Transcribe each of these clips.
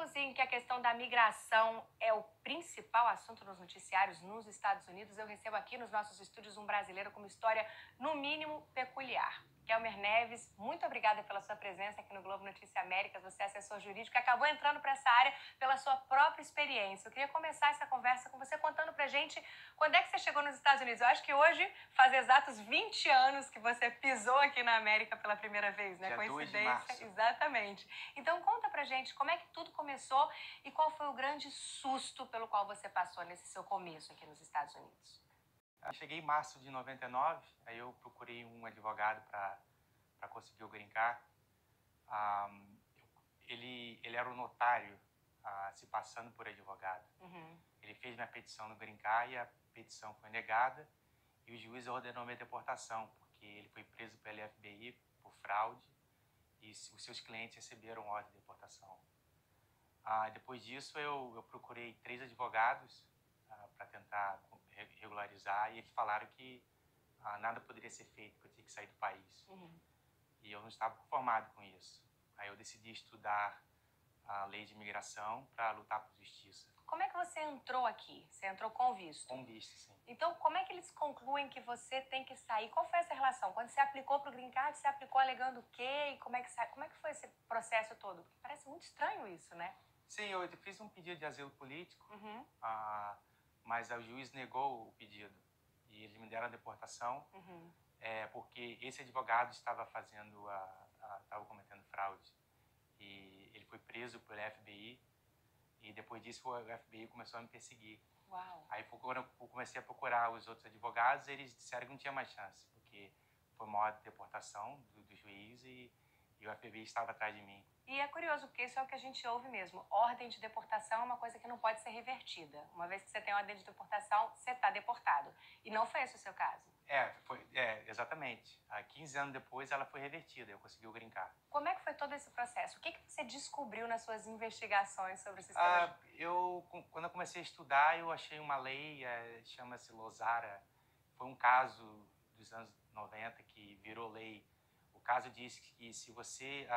tempos em que a questão da migração é o principal assunto nos noticiários nos Estados Unidos, eu recebo aqui nos nossos estúdios um brasileiro com uma história, no mínimo, peculiar. Kelmer Neves, muito obrigada pela sua presença aqui no Globo Notícia Américas. Você é assessor jurídico e acabou entrando para essa área pela sua própria experiência. Eu queria começar essa conversa com você contando pra gente quando é que você chegou nos Estados Unidos. Eu acho que hoje faz exatos 20 anos que você pisou aqui na América pela primeira vez, né? Dia 2 de Coincidência? março. Exatamente. Então conta pra gente como é que tudo começou e qual foi o grande susto pelo qual você passou nesse seu começo aqui nos Estados Unidos. Eu cheguei em março de 99, aí eu procurei um advogado para conseguir o green card. Ele era um notário se passando por advogado. Ele fez minha petição no green card e a petição foi negada e o juiz ordenou minha deportação, porque ele foi preso pela FBI por fraude e os seus clientes receberam ordem de deportação. Depois disso, eu procurei 3 advogados para tentar regularizar e eles falaram que nada poderia ser feito, que eu tinha que sair do país. E eu não estava conformado com isso. Aí eu decidi estudar a lei de imigração para lutar por justiça. Como é que você entrou aqui? Você entrou com visto? Com visto, sim. Então, como é que eles concluem que você tem que sair? Qual foi essa relação? Quando você aplicou para o Green Card, você aplicou alegando o quê? E como é que foi esse processo todo? Porque parece muito estranho isso, né? Sim, eu fiz um pedido de asilo político, mas o juiz negou o pedido e eles me deram a deportação, porque esse advogado estava cometendo fraude e ele foi preso pelo FBI e depois disso o FBI começou a me perseguir. Uau. Aí foi quando eu comecei a procurar os outros advogados, eles disseram que não tinha mais chance, porque foi uma ordem de deportação do juiz e o FBI estava atrás de mim. E é curioso, porque isso é o que a gente ouve mesmo. Ordem de deportação é uma coisa que não pode ser revertida. Uma vez que você tem ordem de deportação, você está deportado. E não foi esse o seu caso. Exatamente. 15 anos depois, ela foi revertida. Eu consegui o green card. Como é que foi todo esse processo? O que você descobriu nas suas investigações sobre o sistema? Quando eu comecei a estudar, eu achei uma lei, chama-se Lozara. Foi um caso dos anos 90 que virou lei. O caso diz que se você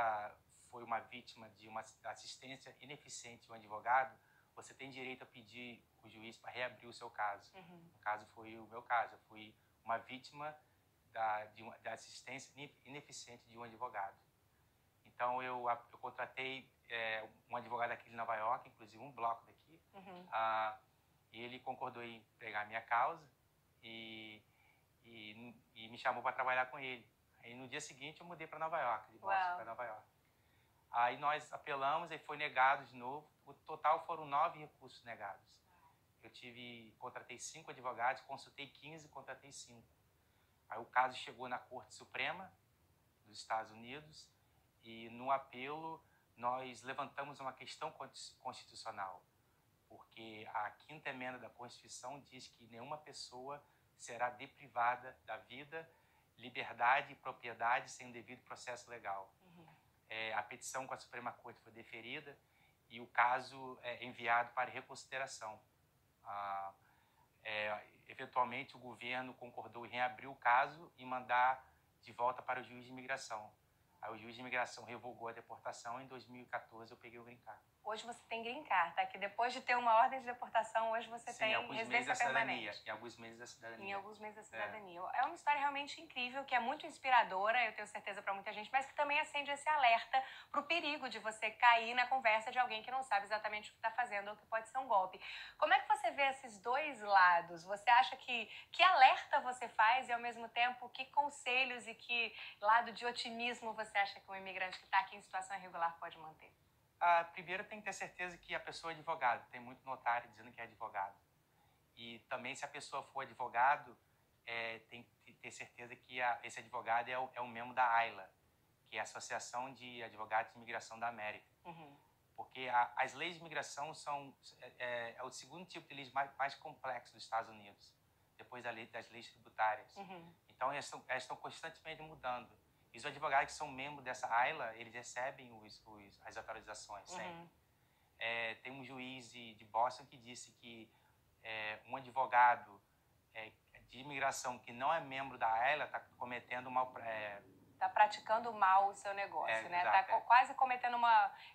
foi uma vítima de uma assistência ineficiente de um advogado, você tem direito a pedir o juiz para reabrir o seu caso. No caso, foi o meu caso. Eu fui uma vítima da assistência ineficiente de um advogado. Então, eu contratei um advogado aqui de Nova York, inclusive um bloco daqui, e ele concordou em pegar a minha causa e me chamou para trabalhar com ele. Aí, no dia seguinte, eu mudei para Nova York, de Boston para Nova York. Aí nós apelamos e foi negado de novo. O total foram 9 recursos negados. Eu contratei 5 advogados, consultei 15, contratei 5. Aí o caso chegou na Corte Suprema dos Estados Unidos e no apelo nós levantamos uma questão constitucional, porque a 5ª emenda da Constituição diz que nenhuma pessoa será deprivada da vida, liberdade e propriedade sem o devido processo legal. A petição com a Suprema Corte foi deferida e o caso é enviado para reconsideração. Eventualmente, o governo concordou em reabrir o caso e mandar de volta para o juiz de imigração. Aí o juiz de imigração revogou a deportação e em 2014 eu peguei o green card. Hoje você tem green card, tá? Que depois de ter uma ordem de deportação, hoje você tem residência permanente. Em alguns meses da cidadania. Em alguns meses da cidadania. É uma história realmente incrível, que é muito inspiradora, eu tenho certeza, para muita gente, mas que também acende esse alerta para o perigo de você cair na conversa de alguém que não sabe exatamente o que está fazendo ou que pode ser um golpe. Como é que você vê esses dois lados? Você acha que alerta você faz e, ao mesmo tempo, que conselhos e que lado de otimismo você acha que um imigrante que está aqui em situação irregular pode manter? Primeiro, tem que ter certeza que a pessoa é advogado. Tem muito notário dizendo que é advogado. E também, se a pessoa for advogado, tem que ter certeza que esse advogado é um membro da AILA, que é a Associação de Advogados de Imigração da América. Porque as leis de imigração é o segundo tipo de leis mais complexo dos Estados Unidos, depois das leis tributárias. Então, elas estão constantemente mudando. E os advogados que são membros dessa AILA, eles recebem as autorizações sempre. Tem um juiz de Boston que disse que um advogado de imigração que não é membro da AILA está cometendo Tá praticando mal o seu negócio, né? Exato, Tá quase cometendo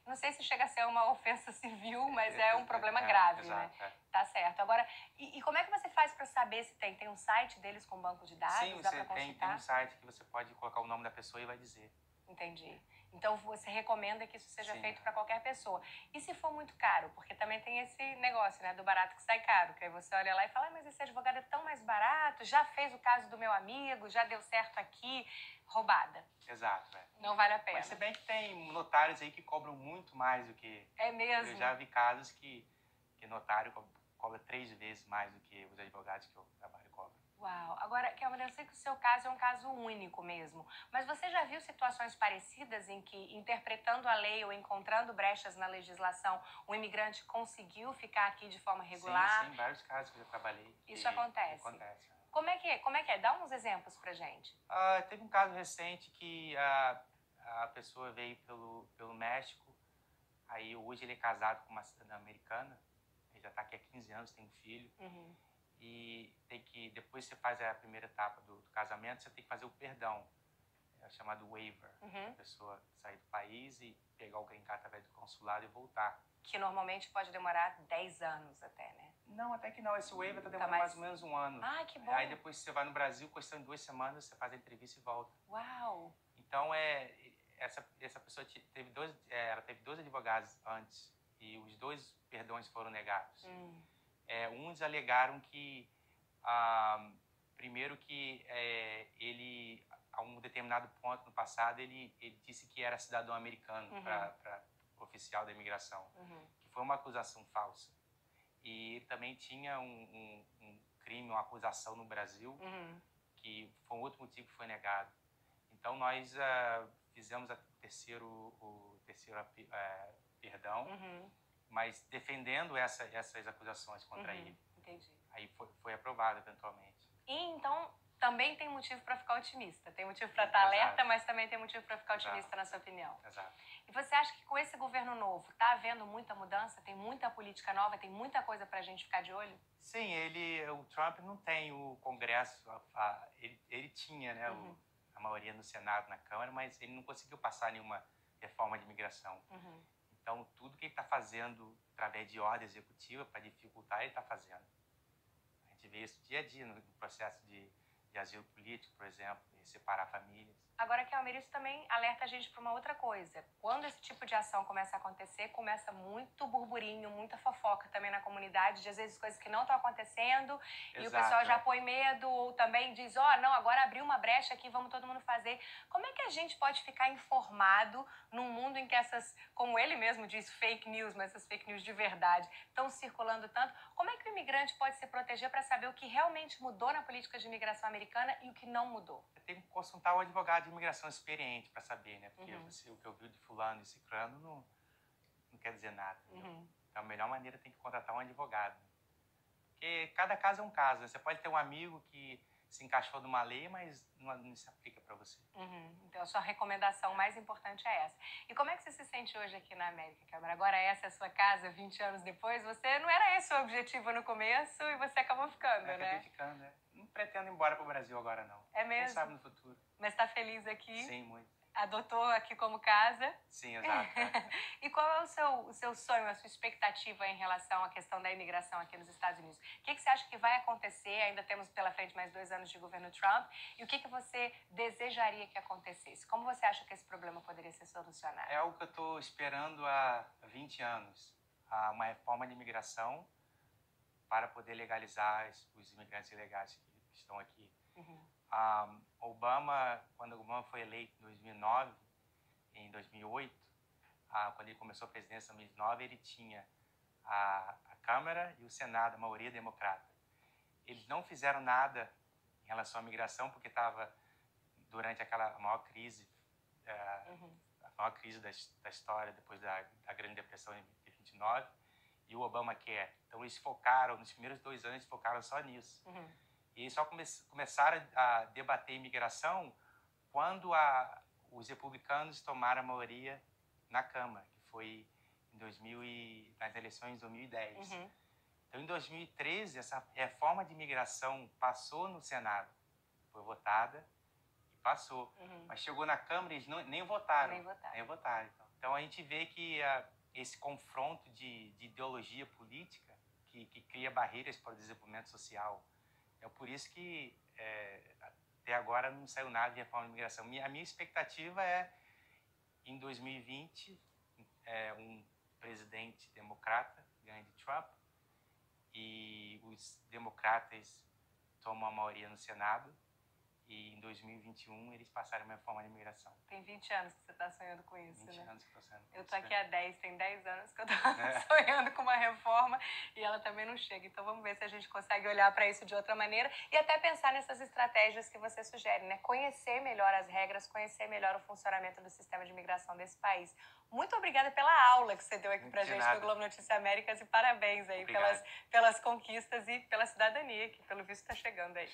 não sei se chega a ser uma ofensa civil, mas é um problema grave, exato, né? Tá certo. Agora, e como é que você faz para saber se tem? Tem um site deles com banco de dados? Sim, Dá você para tem consultar? um site que você pode colocar o nome da pessoa e vai dizer. Entendi. Então você recomenda que isso seja Sim, feito para qualquer pessoa. E se for muito caro? Porque também tem esse negócio, né, do barato que sai caro, que aí você olha lá e fala, mas esse advogado é tão mais barato, já fez o caso do meu amigo, já deu certo aqui, roubada. Exato, Não vale a pena. Mas se bem que tem notários aí que cobram muito mais do que... É mesmo? Eu já vi casos que notário cobra 3 vezes mais do que os advogados que eu trabalho cobram. Uau! Agora, Kelman, eu sei que o seu caso é um caso único mesmo, mas você já viu situações parecidas em que, interpretando a lei ou encontrando brechas na legislação, o imigrante conseguiu ficar aqui de forma regular? Sim, vários casos que eu já trabalhei. Isso acontece? Acontece. Como é que é? Dá uns exemplos pra gente. Teve um caso recente que a pessoa veio pelo México, aí hoje ele é casado com uma cidadã americana, ele já está aqui há 15 anos, tem um filho. E depois você faz a primeira etapa do casamento, você tem que fazer o perdão, é chamado waiver. A pessoa sair do país e pegar o green card através do consulado e voltar. Que normalmente pode demorar 10 anos até, né? Não, até que não. Esse waiver está demorando mais ou menos 1 ano. Ah, que bom. Aí depois você vai no Brasil, questão de 2 semanas, você faz a entrevista e volta. Uau! Então, essa pessoa teve ela teve 2 advogados antes e os 2 perdões foram negados. Uns alegaram que, primeiro que ele, a um determinado ponto no passado, ele disse que era cidadão americano para oficial da imigração, que foi uma acusação falsa. E ele também tinha um crime, uma acusação no Brasil, que foi um outro motivo que foi negado. Então, nós fizemos o terceiro perdão, mas defendendo essas acusações contra ele. Entendi. Aí foi aprovado eventualmente. E então também tem motivo para ficar otimista. Tem motivo para estar alerta, mas também tem motivo para ficar otimista, na sua opinião. Exato. E você acha que com esse governo novo está havendo muita mudança? Tem muita política nova? Tem muita coisa para a gente ficar de olho? Sim, o Trump não tem o Congresso, ele tinha, né, a maioria no Senado, na Câmara, mas ele não conseguiu passar nenhuma reforma de imigração. Então, tudo que ele está fazendo através de ordem executiva para dificultar, ele está fazendo. A gente vê isso dia a dia no processo de asilo político, por exemplo, de separar famílias. Agora, Kelmer, isso também alerta a gente para uma outra coisa. Quando esse tipo de ação começa a acontecer, começa muito burburinho, muita fofoca também na comunidade, de às vezes coisas que não estão acontecendo, e o pessoal já põe medo, ou também diz, não, agora abriu uma brecha aqui, vamos todo mundo fazer. Como é que a gente pode ficar informado num mundo em que essas, como ele mesmo diz, fake news, mas essas fake news de verdade, estão circulando tanto? Como é que o imigrante pode se proteger para saber o que realmente mudou na política de imigração americana e o que não mudou? Você tem que consultar o advogado de imigração experiente para saber, né? Porque o que eu vi de fulano e ciclano não quer dizer nada. Então, a melhor maneira tem que contratar um advogado. Porque cada caso é um caso, né? Você pode ter um amigo que se encaixou numa lei, mas não se aplica para você. Então, a sua recomendação mais importante é essa. E como é que você se sente hoje aqui na América, Kelmer? Agora essa é a sua casa, 20 anos depois. Você não era esse o objetivo no começo e você acabou ficando, né? Acabei ficando, né? Não pretendo ir embora para o Brasil agora, não. É mesmo? Quem sabe no futuro. Mas está feliz aqui? Sim, muito. Adotou aqui como casa? Sim, exato. E qual é o seu sonho, a sua expectativa em relação à questão da imigração aqui nos Estados Unidos? O que você acha que vai acontecer? Ainda temos pela frente mais 2 anos de governo Trump. E o que você desejaria que acontecesse? Como você acha que esse problema poderia ser solucionado? É algo que eu estou esperando há 20 anos. Uma reforma de imigração para poder legalizar os imigrantes ilegais que estão aqui. Quando o Obama foi eleito em 2009, em 2008, quando ele começou a presidência em 2009, ele tinha a Câmara e o Senado, a maioria democrata. Eles não fizeram nada em relação à migração porque estava durante a maior crise, da história, depois da Grande Depressão em 29, e o Obamacare. Então eles focaram, nos primeiros 2 anos, eles focaram só nisso. E eles só começaram a debater imigração quando os republicanos tomaram a maioria na Câmara, que foi nas eleições de 2010. Então, em 2013, essa reforma de imigração passou no Senado, foi votada e passou. Mas chegou na Câmara e eles nem votaram. Nem votaram. Então a gente vê que esse confronto de ideologia política que cria barreiras para o desenvolvimento social. É por isso que até agora não saiu nada de reforma de imigração. A minha expectativa é, em 2020, um presidente democrata ganha de Trump e os democratas tomam a maioria no Senado e em 2021 eles passaram uma reforma de imigração. Tem 20 anos que você está sonhando com isso, 20 né? anos que eu tô sonhando com Eu isso, tô aqui né? há 10, tem 10 anos que eu tô sonhando com uma reforma e ela também não chega. Então vamos ver se a gente consegue olhar para isso de outra maneira e até pensar nessas estratégias que você sugere, né? Conhecer melhor as regras, conhecer melhor o funcionamento do sistema de imigração desse país. Muito obrigada pela aula que você deu aqui pra gente no Globo Notícias Américas e parabéns aí pelas conquistas e pela cidadania, que pelo visto está chegando aí.